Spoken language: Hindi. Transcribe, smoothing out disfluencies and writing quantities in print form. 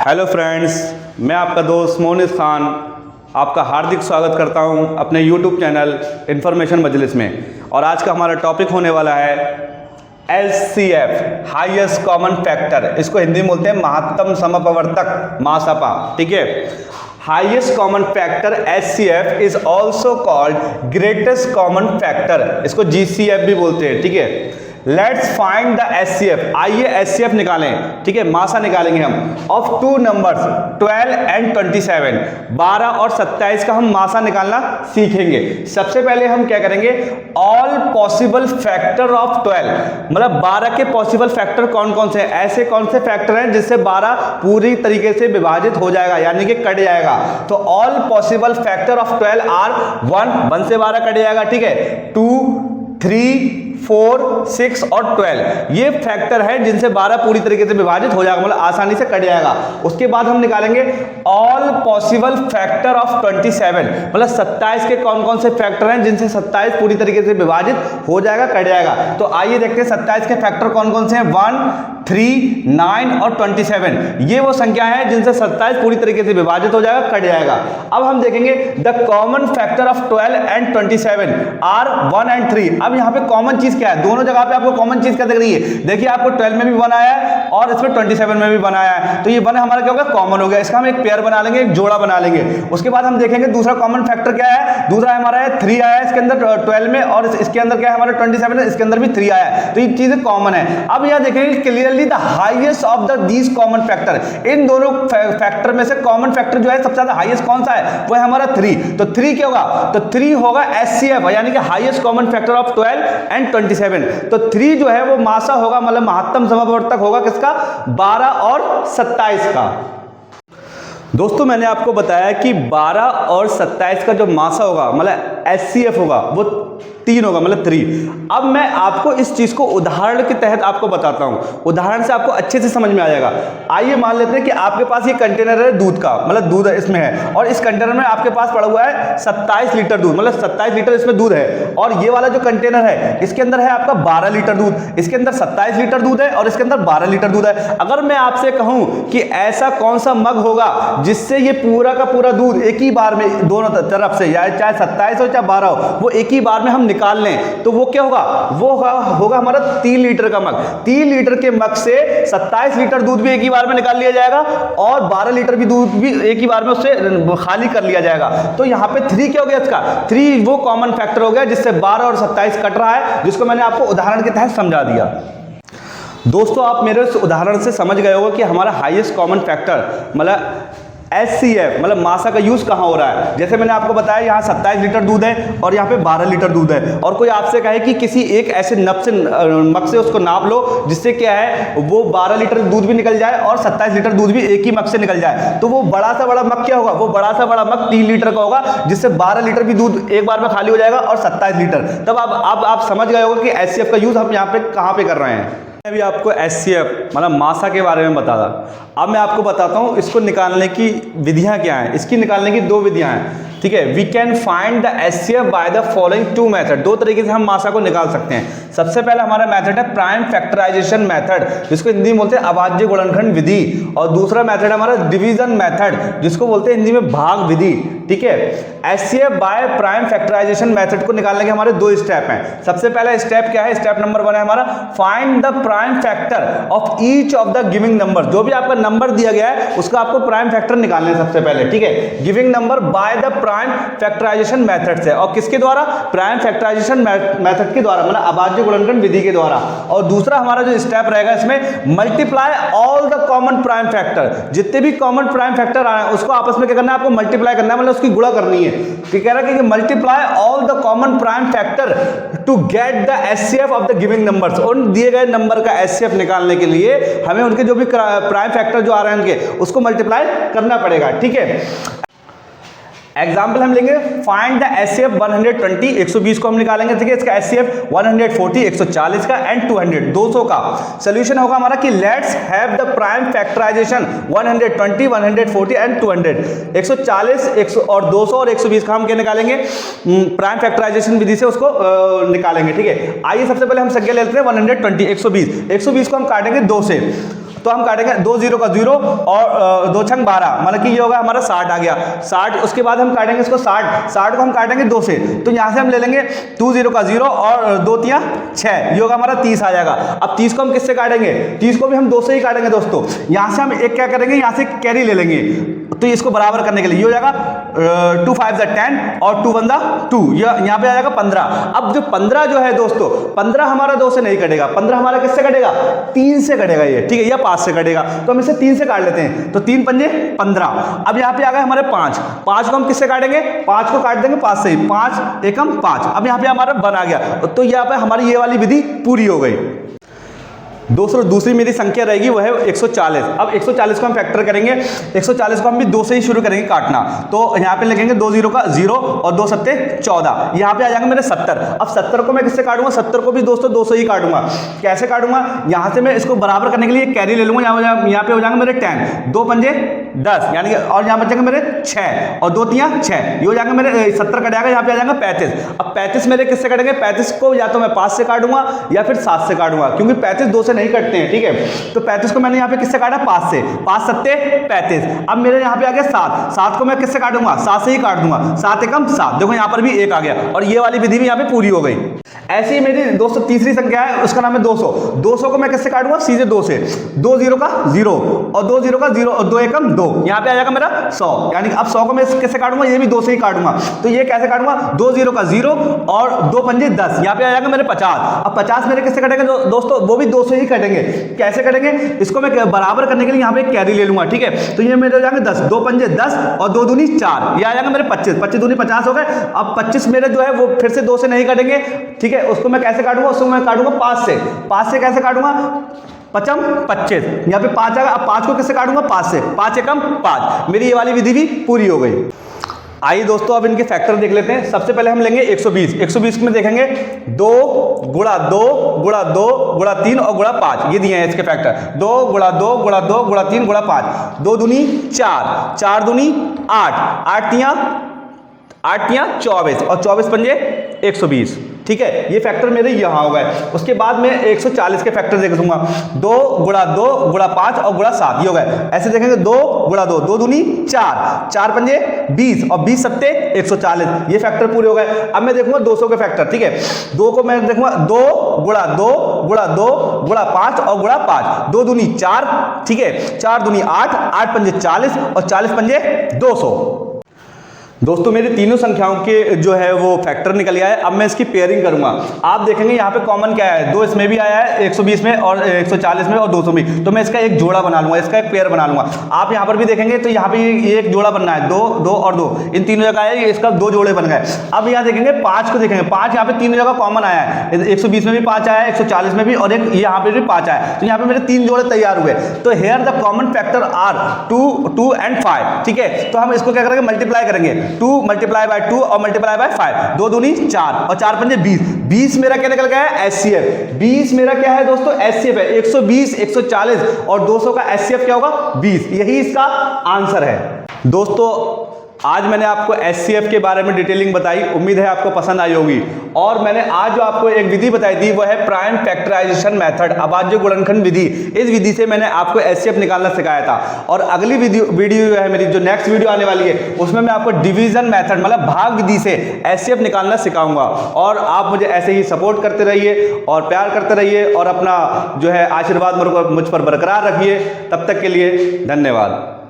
हेलो फ्रेंड्स, मैं आपका दोस्त मोनिस खान आपका हार्दिक स्वागत करता हूं अपने यूट्यूब चैनल इन्फॉर्मेशन मजलिस में। और आज का हमारा टॉपिक होने वाला है HCF, हाईएस्ट कॉमन फैक्टर। इसको हिंदी में बोलते हैं महत्तम समपवर्तक, मासपा। ठीक है, highest common factor HCF is also called greatest common factor, इसको GCF भी बोलते हैं। ठीक है, लेट्स फाइंड द HCF। आइए HCF निकालें। ठीक है, मासा निकालेंगे हम ऑफ टू नंबर्स 12 एंड 27। 12 और 27 का हम मासा निकालना सीखेंगे। सबसे पहले हम क्या करेंगे, ऑल पॉसिबल फैक्टर ऑफ 12, मतलब 12 के पॉसिबल फैक्टर कौन कौन से हैं, ऐसे कौन से फैक्टर हैं जिससे 12 पूरी तरीके से विभाजित हो जाएगा, यानी कि कट जाएगा। तो all possible factor of 12 are 1 से 12 कट जाएगा। ठीक है, 2, 3, 4, 6 और 12 ये फैक्टर है जिनसे 12 पूरी तरीके से विभाजित हो जाएगा, मतलब आसानी से कट जाएगा। उसके बाद हम निकालेंगे ऑल पॉसिबल फैक्टर ऑफ 27, मतलब 27 के कौन कौन से फैक्टर हैं जिनसे 27 पूरी तरीके से विभाजित हो जाएगा, कट जाएगा। तो आइए देखते हैं 27 के फैक्टर कौन कौन से हैं। 1, 3, 9 और 27 ये वो संख्या है जिनसे 27 पूरी तरीके से विभाजित हो जाएगा, कट जाएगा। अब हम देखेंगे the common factor of 12 and 27 are 1 and 3। अब यहाँ पे कॉमन चीज क्या है, दोनों जगह पे आपको कॉमन चीज क्या दिख रही है। देखिए, आपको 12 में भी 1 आया है और इसमें 27 में भी 1 आया है, तो ये 1 हमारा क्या होगा, कॉमन हो गया। इसका हम एक पेयर बना लेंगे, एक जोड़ा बना लेंगे। उसके बाद हम देखेंगे दूसरा कॉमन फैक्टर क्या है। दूसरा हमारा है 3 आया है इसके अंदर 12 में, और इसके अंदर क्या है हमारा 27 है, इसके अंदर भी 3 आया है, तो ये चीजें कॉमन है। अब यहां देखेंगे clearly the highest of the these common factor, इन दोनों फैक्टर में से कॉमन फैक्टर जो है सबसे ज्यादा हाईएस्ट कौन सा है, वो है हमारा 3। तो 3 क्या होगा, तो 3 होगा HCF, यानी कि highest common factor of 12 and 27। तो 3 जो है वो मासा होगा, मतलब महत्तम समपवर्तक होगा किसका, 12 और 27 का। दोस्तों, मैंने आपको बताया कि 12 और 27 का जो मासा होगा, मतलब HCF होगा, वो 3 होगा, मतलब 3। अब मैं आपको इस चीज को उदाहरण के तहत आपको बताता हूं, उदाहरण से आपको अच्छे से समझ में आ जाएगा। आइए मान लेते हैं कि आपके पास ये कंटेनर है दूध का, मतलब दूध इसमें है, और इस कंटेनर में आपके पास पड़ा हुआ है 27 लीटर दूध, मतलब 27 लीटर इसमें दूध है। और ये वाला जो कंटेनर है इसके अंदर है आपका 12 लीटर दूध, इसके अंदर 27 लीटर दूध है और इसके अंदर 12 लीटर दूध है। अगर मैं आपसे कहूं कि ऐसा कौन सा मग होगा जिससे ये पूरा का पूरा दूध एक ही बार में दोनों तरफ से, या चाहे 27 हो चाहे 12 हो, वो एक ही बार में हम निकाल लें, तो वो क्या होगा, वो होगा हमारा 3 लीटर का मग। 3 लीटर के मग से 27 लीटर दूध भी एक ही बार में निकाल लिया जाएगा और 12 लीटर भी दूध भी एक ही बार में उससे खाली कर लिया जाएगा। तो यहां पे 3 क्या हो गया, इसका 3 वो कॉमन फैक्टर हो गया जिससे 12 और 27 कट रहा है, जिसको मैंने आपको उदाहरण के तहत समझा दिया। दोस्तों, आप मेरे इस उदाहरण से समझ गए होगा कि हमारा हाईएस्ट कॉमन फैक्टर मतलब HCF, मतलब मासा का यूज कहां हो रहा है। जैसे मैंने आपको बताया, यहाँ 27 लीटर दूध है और यहाँ पे 12 लीटर दूध है, और कोई आपसे कहे कि किसी एक ऐसे मग से उसको नाप लो जिससे क्या है वो 12 लीटर दूध भी निकल जाए और 27 लीटर दूध भी एक ही मग से निकल जाए, तो वो बड़ा सा बड़ा मग क्या होगा, वो बड़ा सा बड़ा मग 3 लीटर का होगा, जिससे 12 लीटर भी दूध एक बार में खाली हो जाएगा और 27 लीटर। तब अब आप समझ गए होगा कि HCF का यूज हम यहाँ पे कहाँ पे कर रहे हैं। मैं भी आपको HCF मतलब मासा के बारे में बता था। अब मैं आपको बताता हूँ इसको निकालने की विधियाँ क्या हैं। इसकी निकालने की 2 विधियाँ हैं। ठीक है, we can find the HCF by the following 2 method. 2 तरीके से हम मासा को निकाल सकते हैं। सबसे पहले हमारा मेथड है प्राइम फैक्टराइजेशन मेथड, जिसको हिंदी में बोलते हैं अभाज्य गुणनखंड विधि, और दूसरा मेथड है हमारा डिवीजन मेथड, जिसको बोलते हैं हिंदी में भाग विधि। ठीक है, HCF by prime factorization method को निकालने के हमारे 2 स्टेप हैं। सबसे पहला स्टेप क्या है, स्टेप नंबर 1 है हमारा find the prime factor of each of the giving number. जो भी आपका नंबर दिया गया है उसका आपको प्राइम फैक्टर निकालने हैं सबसे पहले। ठीक है, giving number by the prime factorization method से, और किसके द्वारा, प्राइम फैक्टराइजेशन मेथड के द्वारा, मतलब अभाज्य गुणनखंड विधि के द्वारा। और दूसरा हमारा जो स्टेप रहेगा इसमें multiply all the common prime factor, जितने भी कॉमन प्राइम फैक्टर आ रहे हैं उसको आपस में क्या करना है, आपको मल्टीप्लाई करना है, मतलब उसकी गुणा करनी है। कह रहा है कि multiply all the common prime factor to get the HCF of the giving numbers. उन दिए गए नंबर का HCF निकालने के लिए हमें उनके जो भी प्राइम फैक्टर जो आ रहे हैं उनके उसको मल्टीप्लाई करना पड़ेगा। ठीक है, एग्जाम्पल हम लेंगे, फाइंड द HCF 120, 120 को हम निकालेंगे। ठीक है, इसका HCF 140, 140 का एंड 200, 200 का। सोल्यूशन होगा हमारा कि let's have the prime factorization 120, 140 and 200। 140, 100 और 200 और 120 का हम क्या निकालेंगे, प्राइम फैक्टराइजेशन विधि से उसको निकालेंगे। ठीक है, आइए सबसे पहले हम संख्या ले लेते हैं 120, 120 को हम काटेंगे 2 से। तो हम काटेंगे 2 0 का 0 और 2 छंग 12, मतलब कि ये होगा हमारा 60 आ गया 60। उसके बाद हम काटेंगे इसको 60 को हम काटेंगे 2 से, तो यहाँ से हम ले लेंगे 2 0 का 0 और 2 3 6, ये होगा हमारा 30 आ जाएगा। अब 30 को हम किससे काटेंगे, 30 को भी हम 2 से ही काटेंगे दोस्तों। यहाँ से हम एक क्या करेंगे, यहाँ से कैरी ले लेंगे, तो इसको बराबर करने के लिए ये हो जाएगा 2 5 10 और 2 1 2, यहाँ पे आ जाएगा 15। अब जो 15 जो है दोस्तों, 15 हमारा 2 से नहीं कटेगा, 15 हमारा किससे कटेगा, 3 से कटेगा ये, ठीक है, या 5 से कटेगा। तो हम इसे 3 से काट लेते हैं, तो 3 पंजे 15। अब यहाँ पे आ गए हमारे 5 को हम किससे काटेंगे, 5 को काट देंगे 5 से ही, 5 एकम 5। अब यहाँ पे हमारा 1 आ गया, तो यहाँ पे हमारी ये वाली विधि पूरी हो गई। दोस्तों दूसरी मेरी संख्या रहेगी वो है 140। अब 140 को हम फैक्टर करेंगे, 140 को हम भी 2 से ही शुरू करेंगे काटना। तो यहाँ पे लिखेंगे 2 0 का 0 और 2 7 14, यहाँ पे आ जाएंगे मेरे 70। अब 70 को मैं किससे काटूंगा, 70 को भी दोस्तों 2 से ही काटूंगा। कैसे काटूंगा, यहाँ से मैं इसको बराबर करने के लिए कैरी ले लूंगा, यहाँ पे हो जाएंगे मेरे 10, 2 पंजे 10, यानी कि और यहाँ बचेंगे मेरे 6 और 2 3 6, ये हो जाएंगे मेरे 70 कट जाएगा, यहाँ पे आ जाएगा 35। अब 35 मेरे किससे कटेंगे, 35 को या तो मैं 5 से काटूंगा या फिर 7 से काटूंगा, क्योंकि 35 2 से नहीं कटते हैं, ठीक है। तो 35 को मैंने यहाँ पे किससे काटा, 5 से, 5 7 35। अब मेरे यहाँ पे आ गया 7 को मैं किससे काटूंगा, 7 से ही काट दूंगा, 7 एकम 7, देखो यहाँ पर भी 1 आ गया और ये वाली विधि भी यहाँ पे पूरी हो गई। ऐसी मेरी दोस्तों तीसरी संख्या है, उसका नाम है 200। 200 को मैं किससे काटूंगा, सीधे 2 से, 2 0 का 0 और 2 0 का 0 और 2 एकम 2, यहाँ पे आ जाएगा मेरा 100, यानी अब 100 को मैं किससे काटूंगा, ये भी 2 से ही काटूंगा। तो ये कैसे काटूंगा, 2 0 का 0 और 2 पंजे 10, यहाँ पे आ जाएगा मेरे 50। अब 50 मेरे किससे कटेंगे दोस्तों, वो भी 2 से ही कटेंगे। कैसे कटेंगे, इसको मैं बराबर करने के लिए यहाँ पे कैरी ले लूंगा, ठीक है। तो ये मेरे हो जाएंगे 10, 2 पंजे 10 और 2 दूनी 4, ये आ जाएगा मेरे 25, 25 दूनी 50 हो गए। अब 25 मेरे जो है वो फिर से 2 से नहीं कटेंगे, ठीक है। उसको मैं कैसे काटूंगा, उसको मैं काटूंगा 5 से, 5 से कैसे काटूंगा, 5 25, यहाँ पे 5 आएगा। अब 5 को किससे काटूंगा, 5 से, 5 एकम 5, मेरी ये वाली विधि भी पूरी हो गई। आइए दोस्तों अब इनके फैक्टर देख लेते हैं। सबसे पहले हम लेंगे 120। 120 में देखेंगे 2 गुणा 2 गुणा 2 गुणा 3 और गुणा 5, ये दिए हैं इसके फैक्टर। 2 गुणा 2 गुणा 2 गुणा 3 गुणा 5, 2 दूनी 4, 4 दूनी 8, 8 तियां 24 और 24 पंजे 120, ठीक है। ये फैक्टर मेरे यहाँ हो गए। उसके बाद मैं 140 के फैक्टर देख दूंगा, 2 गुणा 2 गुणा 5 और गुणा 7, ये हो गए। ऐसे देखेंगे 2 गुणा 2, 2 दूनी 4, 4 पंजे 20 और 20 सत्ते 140, ये फैक्टर पूरे हो गए। अब मैं देखूंगा 200 के फैक्टर, ठीक है। 2 को मैं देखूंगा 2 गुणा 2 गुणा 2 गुणा 5 और गुणा 5, 2 दूनी 4, ठीक है, 4 दूनी 8, 8 पंजे 40 और 40 पंजे 200। दोस्तों मेरी तीनों संख्याओं के जो है वो फैक्टर निकल गया है। अब मैं इसकी पेयरिंग करूंगा। आप देखेंगे यहाँ पे कॉमन क्या है, 2 इसमें भी आया है, 120 में और 140 में और 200 में, तो मैं इसका एक जोड़ा बना लूंगा, इसका एक पेयर बना लूंगा। आप यहाँ पर भी देखेंगे तो यहाँ पे ये एक जोड़ा बनना है, 2 2 और 2, इन तीनों जगह है, इसका 2 जोड़े बन गए। अब यहाँ देखेंगे 5 को देखेंगे, 5 यहाँ पे तीनों जगह कॉमन आया है, 120 में भी 5 आया है, 140 में भी और एक यहाँ पे भी 5 आया है, तो यहाँ पे मेरे 3 जोड़े तैयार हुए। तो here the common factor are 2 2 and 5, ठीक है। तो हम इसको क्या करेंगे, मल्टीप्लाई करेंगे, 2 मल्टीप्लाई बाय 2 और मल्टीप्लाई बाय 5, 2 दूनी 4 और 4 पंजे 20, 20 मेरा क्या निकल गया है, एचसीएफ। 20 मेरा क्या है दोस्तों, एचसीएफ है। 120 140 और 200 का एचसीएफ क्या होगा, 20, यही इसका आंसर है। दोस्तों आज मैंने आपको एचसीएफ के बारे में डिटेलिंग बताई, उम्मीद है आपको पसंद आई होगी। और मैंने आज जो आपको एक विधि बताई थी वो है प्राइम फैक्टराइजेशन मेथड, अभाज्य गुणनखंड विधि। इस विधि से मैंने आपको एचसीएफ निकालना सिखाया था। और अगली वीडियो जो है मेरी, जो नेक्स्ट वीडियो आने वाली है, उसमें मैं आपको डिवीजन मेथड मतलब भाग विधि से एचसीएफ निकालना सिखाऊंगा। और आप मुझे ऐसे ही सपोर्ट करते रहिए और प्यार करते रहिए और अपना जो है आशीर्वाद मुझ पर बरकरार रखिए। तब तक के लिए धन्यवाद।